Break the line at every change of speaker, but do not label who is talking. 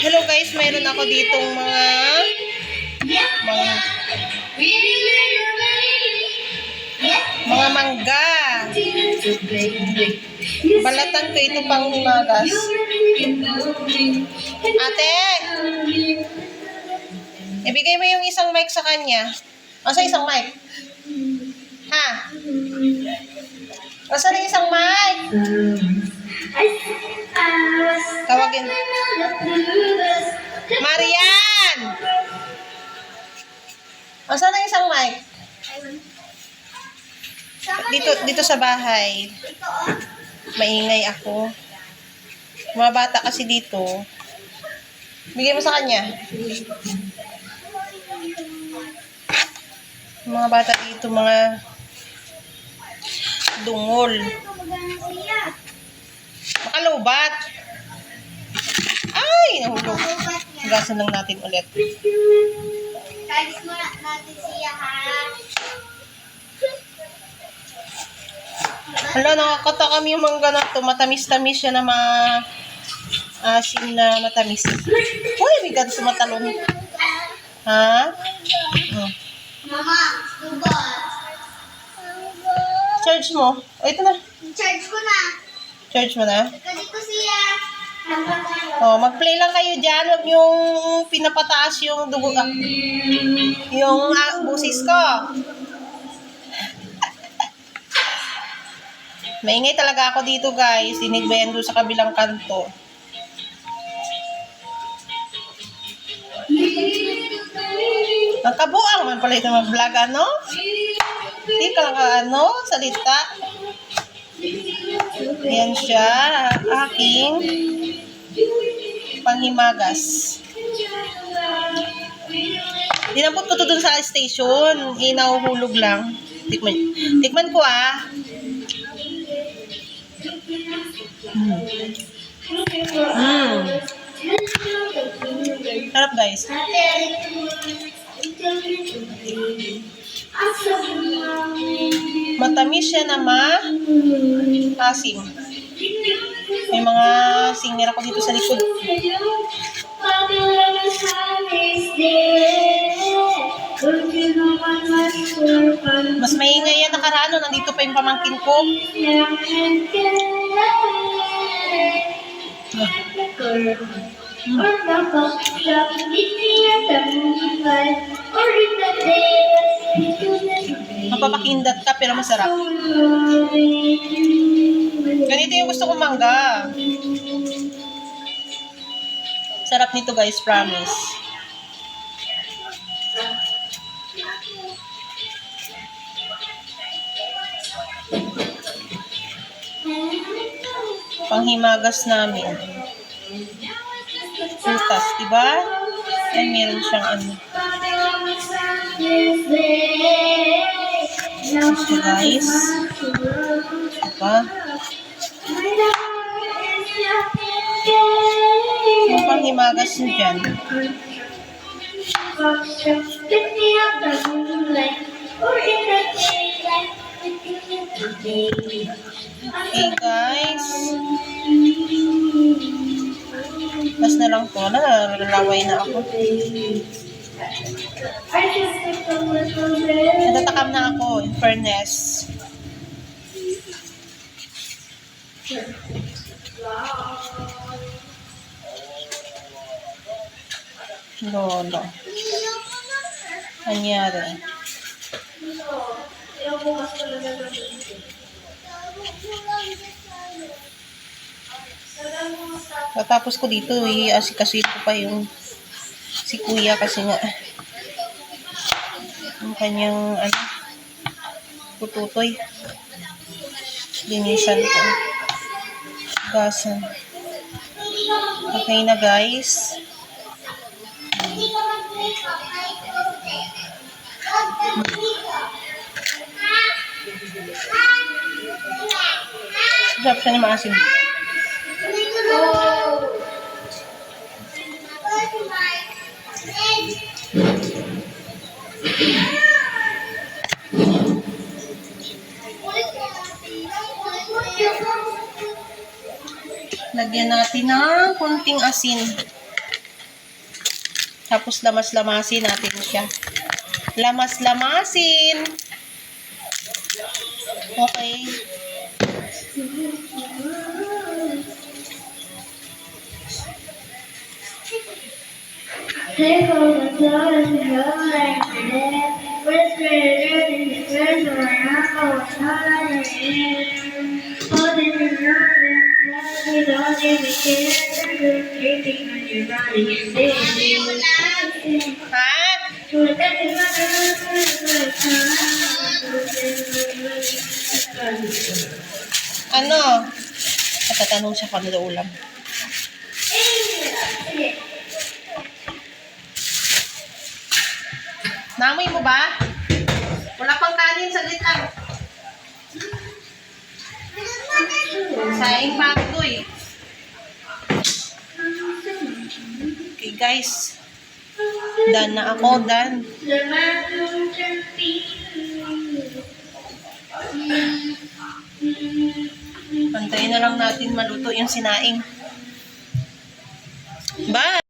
Hello guys, mayroon ako ditong mga mangga. Balatan ko ito pang himagas. Ate, ibigay mo yung isang mic sa kanya. Asa isang mic? Ha? Asa na isang mic? Tawagin. Marian! Asa na isang mic? Dito sa bahay. Maingay ako. Mga bata kasi dito. Bigay mo sa kanya. Mga bata dito, mga dungol. Makalobat. Ay, nahulog. Hugasan lang natin ulit.
Kagis mo natin siya, ha?
Hala, nakakatakam yung mangga na ito. Matamis-tamis siya na asim na matamis. Uy, bigad sa matalong. Ha?
Mama, sugot.
Charge mo. O, ito na.
Charge ko na.
Charge mo na.
Dito siya.
O, mag-play lang kayo dyan. Huwag yung pinapataas yung dugo. Yung busis ko. Maingay talaga ako dito, guys. Sinigbayan doon sa kabilang kanto. Nagkabuang man pala ito mag-vlog, ano? Hindi ka lang salita. Yan siya, aking panghimagas. Dinampot ko to dun sa station. Inahuhulog lang. Tikman ko, Sarap, guys. Matamis siya na asim. May mga singer ako dito sa likod. Mas maingay yan nakaraan. Nandito pa yung pamangkin ko. Mapapakindat ka pero masarap. Ganito yung gusto kong mangga. Sarap nito, guys, promise. Panghimagas namin. Putas, diba? And meron siyang So guys, diba? Yung panghimagas nyo dyan. Okay, guys. Mas na lang to. Nalalaway na ako. Natatakam na ako, in fairness. Lolo. Anyari. Tapos ko dito, i-asikasin ko pa yung si kuya kasi nga yung kanyang tututoy. Linisan ko. Gasan. Okay na, guys. Sarap siya na maasim. Lagyan natin ng kunting asin. Tapos lamas-lamasin natin siya. Lamas-lamasin. Okay.
Take all the flowers and go like the dead. Whisper it in the birds around, oh, it's not like it. Holding your nerve, you don't even care. Creeping on your body, baby.
Ha? Ano? Natatanong siya kung ano daw ulam. Namoy mo ba? Wala pang kanin, saglit lang. Saing pa ako eh. Okay guys. Done na ako, done. Antayin na lang natin maluto yung sinaing. Bye!